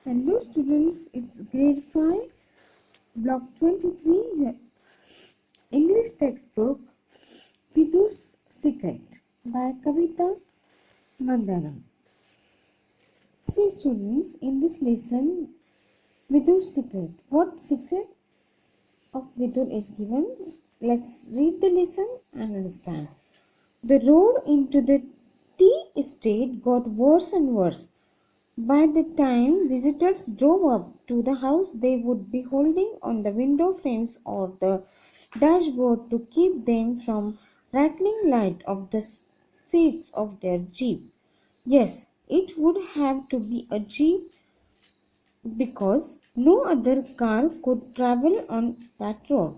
Hello students, it's grade 5, block 23, English textbook, Vidur's Secret by Kavita Mandaram. See students, in this lesson, Vidur's Secret. What secret of Vidur is given? Let's read the lesson and understand. The road into the tea estate got worse and worse. By the time visitors drove up to the house, they would be holding on the window frames or the dashboard to keep them from rattling light of the seats of their jeep. Yes, it would have to be a jeep because no other car could travel on that road.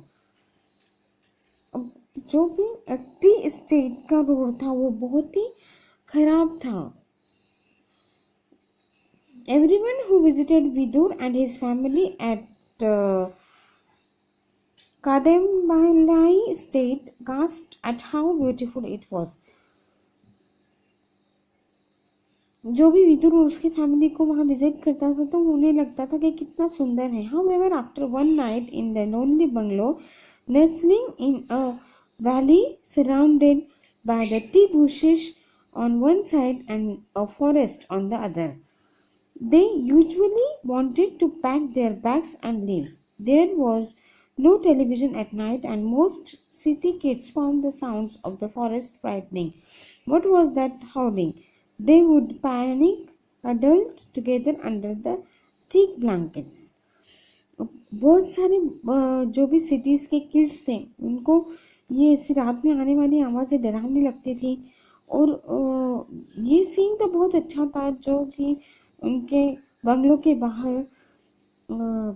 जो भी T state का road था वो बहुत ही खराब था. Everyone who visited Vidur and his family at Kadambali State gasped at how beautiful it was. जो भी विदुर और उसकी फैमिली को वहाँ विजिट करता था तो उन्हें लगता था कि कितना सुंदर है. However, after one night in the lonely bungalow, nestling in a valley surrounded by the tea bushes on one side and a forest on the other, they usually wanted to pack their bags and leave. There was no television at night, and most city kids found the sounds of the forest frightening. What was that howling? They would panic, huddled together under the thick blankets. बहुत सारे जो भी cities के kids थे उनको ये ऐसी रात में आने वाली आवाज़ें डरावनी लगती थी. और ये सीन तो बहुत अच्छा था जो कि उनके बंगलों के बाहर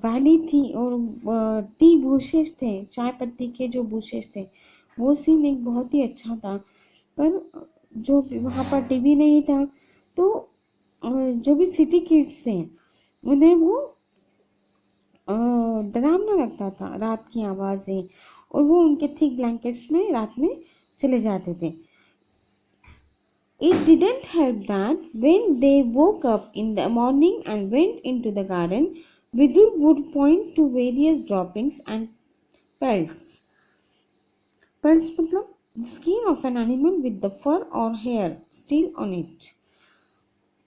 वैली थी और टी बुशेस थे, चाय पत्ती के जो बुशेस थे, वो सीन एक बहुत ही अच्छा था. पर जो वहाँ पर टीवी नहीं था तो जो भी सिटी किड्स थे उन्हें वो डरावना लगता था रात की आवाज़ें, और वो उनके थिक ब्लैंकेट्स में रात में चले जाते थे. It didn't help that when they woke up in the morning and went into the garden, Vidur would point to various droppings and pelts. Pelts मतलब the skin of an animal with the fur or hair still on it.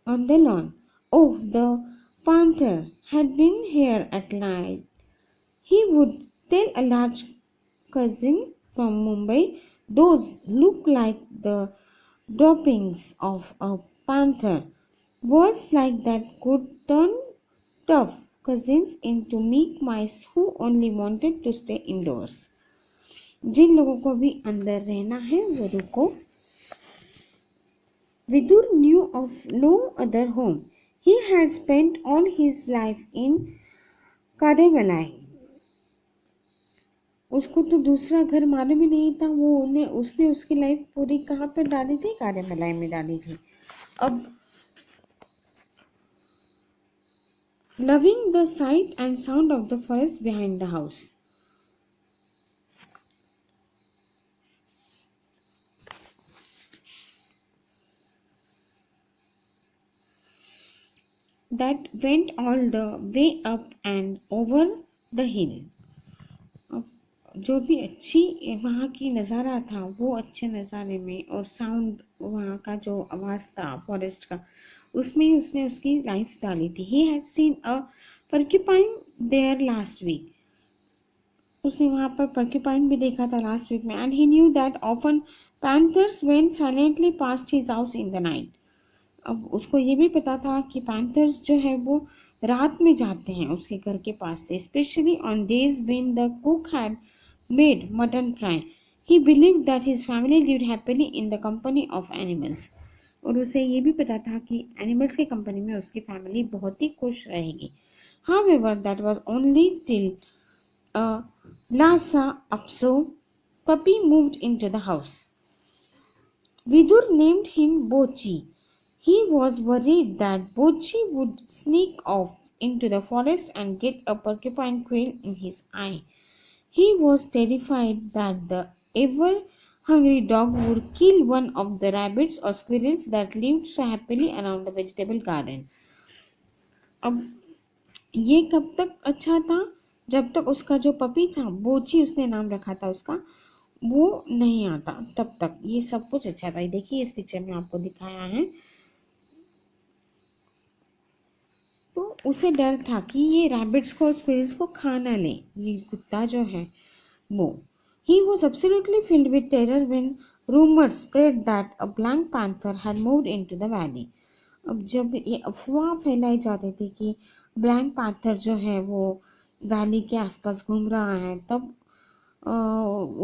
On the lawn. Oh, the panther had been here at night. He would tell a large cousin from Mumbai, those look like the droppings of a panther. Words like that could turn tough cousins into meek mice who only wanted to stay indoors. जिन लोगों को भी अंदर रहना है वो रुको. Vidur knew of no other home. He had spent all his life in Kadamalai. उसको तो दूसरा घर मालूम ही नहीं था. उसने उसकी लाइफ पूरी कहाँ पर डाली थी? कारेमलाई में डाली थी. अब loving the sight and sound of the forest behind the house. That went all the way up and over the hill. जो भी अच्छी वहाँ की नज़ारा था वो अच्छे नज़ारे में और साउंड वहाँ का जो आवाज़ था फॉरेस्ट का उसमें ही उसने उसकी लाइफ डाली थी. He had seen a porcupine there last week. उसने वहाँ पर porcupine भी देखा था लास्ट वीक में. And he knew that often panthers went silently past his house in the night. अब उसको ये भी पता था कि पैंथर्स जो है वो रात में जाते हैं उसके घर के पास से, specially on days when the cook had made mutton fry. He believed that his family lived happily in the company of animals. और उसे ये भी पता था कि एनिमल्स की कंपनी में उसकी फैमिली बहुत ही खुश रहेगी. However that was only till Lhasa Apso puppy moved into the house. Vidur named him Bochi. He was worried that Bochi would sneak off into the forest and get a porcupine quail in his eye. He was terrified that the ever-hungry dog would kill one of the rabbits or squirrels that lived so happily around the vegetable garden. अब ये कब तक अच्छा था? जब तक उसका जो पपी था, बोची उसने नाम रखा था उसका, वो नहीं आता तब तक ये सब कुछ अच्छा था। देखिए इस पिक्चर में आपको दिखाया है। तो उसे डर था कि ये रैबिट्स को और स्क्विरल्स को खा ना ले, ये कुत्ता जो है वो। He was absolutely filled with terror when rumors spread that a black panther had moved into the valley. अब जब ये अफवाह फैलाई जाती थी कि ब्लैक पैंथर जो है वो वैली के आसपास घूम रहा है, तब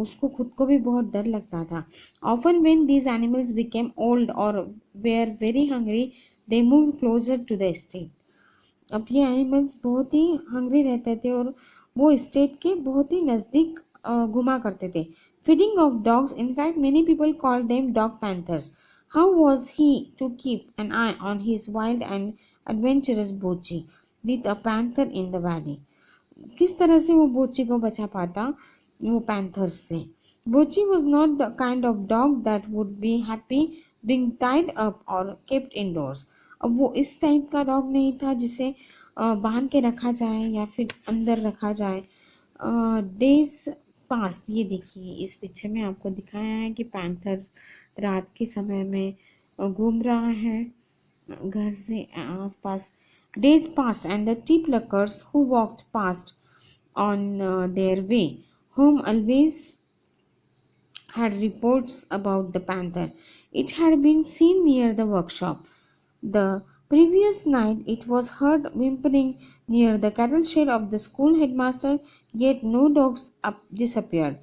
उसको खुद को भी बहुत डर लगता था। Often when these animals became old or were very hungry, they moved closer to the estate. अब ये एनिमल्स बहुत ही हंग्री रहते थे और वो स्टेट के बहुत ही नज़दीक घुमा करते थे। Feeding of dogs, in fact many people call them dog panthers. How was he to keep an eye on his wild and adventurous Bochi with a panther in the valley? किस तरह से वो बोची को बचा पाता वो पैंथर्स से? Bochi was not the kind of dog that would be happy being tied up और केप्ट इंडोर्स। अब वो इस टाइप का डॉग नहीं था जिसे बांध के रखा जाए या फिर अंदर रखा जाए। डेज पास्ट, ये देखिए इस पिक्चर में आपको दिखाया है कि पैंथर्स रात के समय में घूम रहा है घर से आसपास। Days passed, and the tea pluckers who walked past on their way home always had reports about the panther. It had been seen near the workshop. The previous night it was heard whimpering near the cattle shed of the school headmaster, yet no dogs disappeared,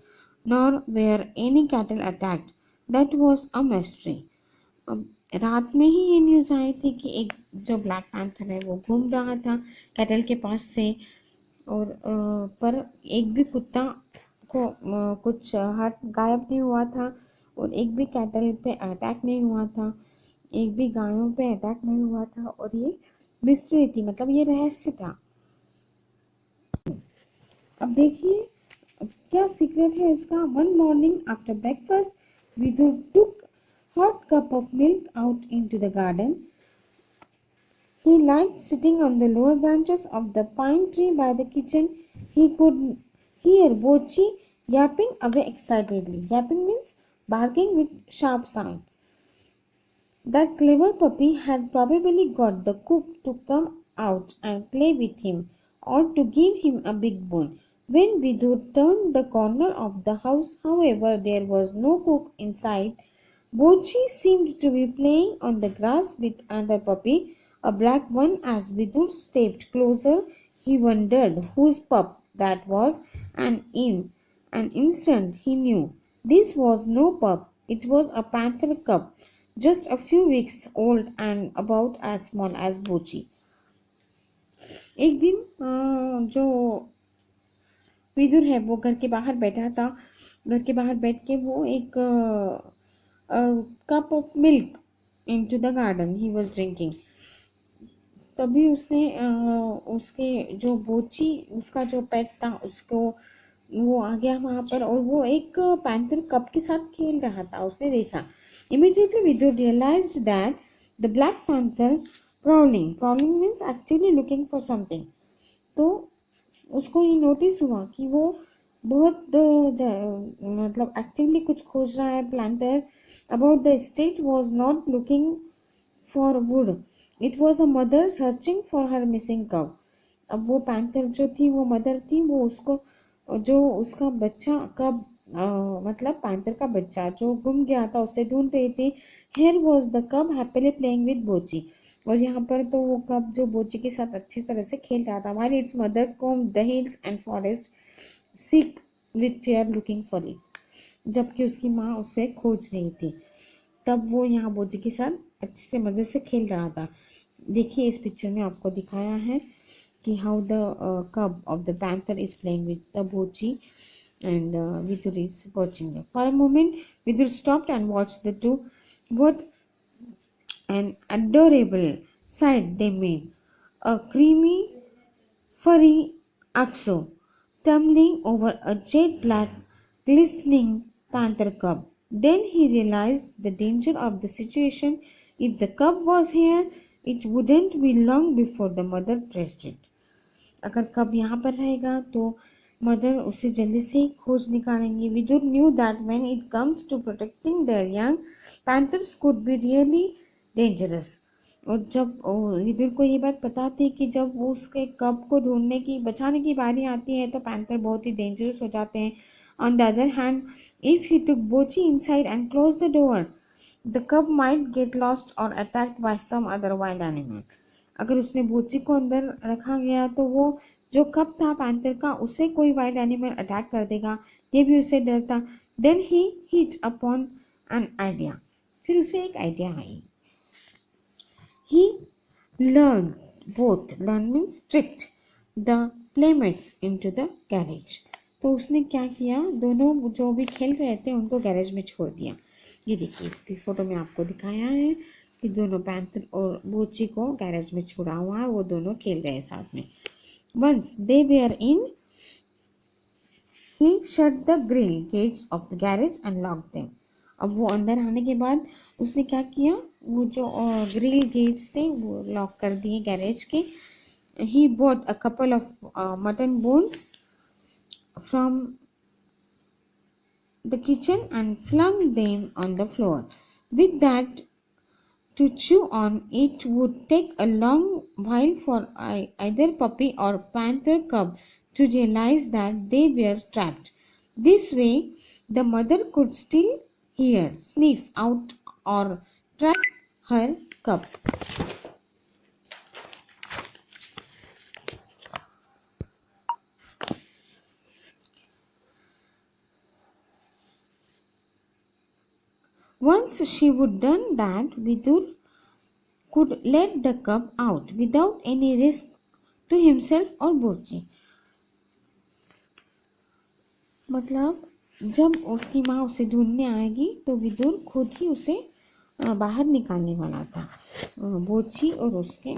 nor were any cattle attacked. That was a mystery. अब रात में ही ये news आई थी कि एक जो black panther है वो घूम रहा था कैटल के पास से, और पर एक भी कुत्ता को कुछ हट गायब नहीं हुआ था, और एक भी कैटल पे अटैक नहीं हुआ था, एक भी गायों पे अटैक नहीं हुआ था, और ये मिस्ट्री थी, मतलब ये रहस्य था। अब देखिए क्या सीक्रेट है इसका। One morning after breakfast Vidur took hot cup of milk out into the garden. He liked sitting on the lower branches of the pine tree by the kitchen. He could hear Bochi yapping away excitedly. Yapping means barking with sharp sound. That clever puppy had probably got the cook to come out and play with him, or to give him a big bone. When Vidur turned the corner of the house, however, there was no cook in sight. Bochi seemed to be playing on the grass with another puppy, a black one. As Vidur stepped closer, he wondered whose pup that was, and in an instant he knew. This was no pup, it was a panther cub, just a few weeks old and about as small as Bochi. एक दिन जो विदुर है वो घर के बाहर बैठा था। घर के बाहर बैठ के वो एक cup of milk into the garden he was drinking. तभी उसने उसके जो बोची उसका जो पेट था उसको वो आ गया वहाँ पर, और वो एक पैंथर कप के साथ खेल रहा था, उसने देखा। Immediately Vidur realized that the black panther prowling means actively looking for something. तो उसको ये नोटिस हुआ कि वो बहुत मतलब एक्टिवली कुछ खोज रहा है। Planter about the state was not looking for would, it was a mother searching for her missing कव। अब वो पैंथर जो थी वो मदर थी, वो उसको जो उसका बच्चा कब मतलब पैंथर का बच्चा जो गुम गया था उसे ढूंढ रही थी। हेयर वॉज द कब हैप्पीली प्लेइंग विद बोची, और यहाँ पर तो वो कब जो बोची के साथ अच्छी तरह से खेल रहा था। While it's mother com the hills and forest seek with fair looking for it, जबकि उसकी माँ उसे खोज रही थी, तब वो यहाँ बोची के साथ अच्छे से मज़े से खेल रहा था। देखिए इस पिक्चर में आपको दिखाया है कि how the cub of the panther is playing with the bochi, and Vidur is watching them. For a moment, Vidur stopped and watched the two. What an adorable sight they made! A creamy, furry Akso tumbling over a jet black, glistening panther cub. Then he realized the danger of the situation. If the cub was here, it wouldn't be long before the mother traced it. अगर कब यहाँ पर रहेगा तो mother उसे जल्दी से खोज निकालेंगे। Vidur knew that when it comes to protecting their young panthers could be really dangerous. और जब विदुर को ये बात पता थी कि जब वो उसके कब को ढूंढने की बचाने की बारी आती है तो पैंथर बहुत ही डेंजरस हो जाते हैं। On the other hand, if he took Bochi inside and close the door, the cub might get lost और attacked by some other wild animal. अगर उसने बोची को अंदर रखा गया तो वो जो कप था पैंथर का, उसे कोई वाइल्ड एनिमल अटैक कर देगा, ये भी उसे डर था। Then he hit upon an idea, फिर उसे एक आइडिया आई। He learned, both learn means tricked the playmates into the garage। तो उसने क्या किया, दोनों जो भी खेल रहे थे उनको गैरेज में छोड़ दिया। ये देखिए इस फोटो में आपको दिखाया है कि दोनों पैंथर और बोची को गैरेज में छोड़ा हुआ है, वो दोनों खेल रहे हैं साथ में। Once they were in, he shut the grill gates of the garage and locked them। अब वो अंदर आने के बाद उसने क्या किया, वो जो ग्रिल गेट्स थे वो लॉक कर दिए गैरेज के। He bought a couple of mutton bones from the kitchen and flung them on the floor with that to chew on। it would take a long while for either puppy or panther cub to realize that they were trapped। This way, the mother could still hear, sniff out, or track her cub। Once she would done that, Vidur could let the cub out without any risk to himself or Bochi। मतलब जब उसकी माँ उसे ढूंढने आएगी तो विदुर खुद ही उसे बाहर निकालने वाला था, बोची और उसके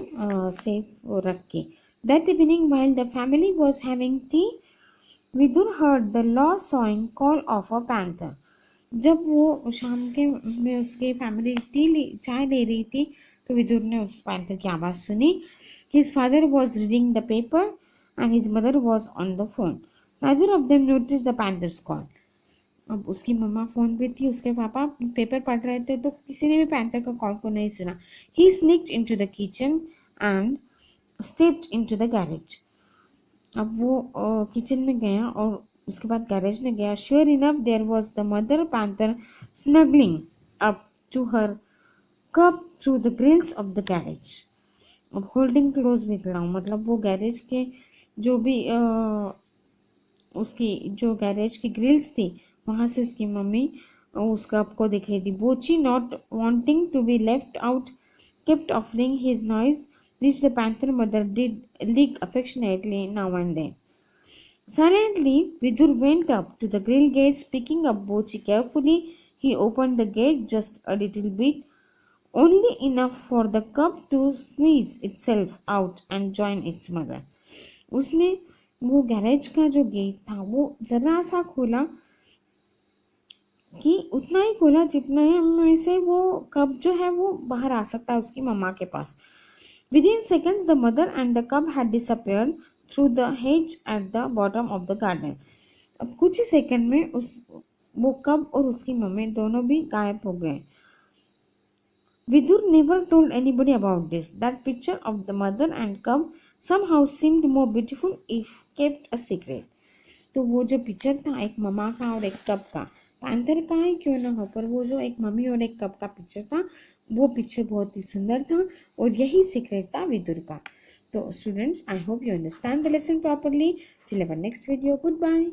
सेफ रख के। That evening while the family was having tea, Vidur heard the low sawing call of a panther। जब वो शाम के में उसके फैमिली चाय ले रही थी तो विदुर ने उस पैंथर की आवाज़ सुनी। His father was reading the paper and his mother was on the phone। Neither of them noticed the panther's call। अब उसकी मम्मा फ़ोन पे थी, उसके पापा पेपर पढ़ रहे थे, तो किसी ने भी पैंथर का कॉल को नहीं सुना। He sneaked into the kitchen and stepped into the garage। अब वो किचन में गया और उसके बाद गैरेज में गया। Sure enough, there was the mother panther snuggling up to her cub through the grills of the garage। अब holding close with love, मतलब वो गैरेज के जो भी उसकी जो गैरेज की ग्रिल्स थी वहाँ से उसकी मम्मी उस कब को देख रही थी। Bochi not wanting to be left out kept offering his noise, which the panther mother did lick affectionately now and then। Silently, Vidur went up to the grill gates, picking up Bochi carefully. He opened the gate just a little bit, only enough for the cub to squeeze itself out and join its mother। उसने वो garage का जो gate था वो जरा सा खोला, कि उतना ही खोला जितना में से वो कब जो है वो बाहर आ सकता है उसकी मम्मा के पास। Within seconds, the mother and the cub had disappeared through the hedge at the bottom of the garden। अब कुछ ही सेकंड में वो कब और उसकी मम्मी दोनों भी गायब हो गए। Vidur never told anybody about this। That picture of the mother and cub somehow seemed more beautiful if kept a secret। तो वो जो पिक्चर था एक मम्मा का और एक कब का, पैंथर का ही क्यों ना हो, पर वो जो एक मम्मी और एक कब का पिक्चर था वो पिक्चर बहुत ही सुंदर था और यही सीक्रेट था विदुर का। तो students, I hope you understand the lesson properly. Till our next video, good bye.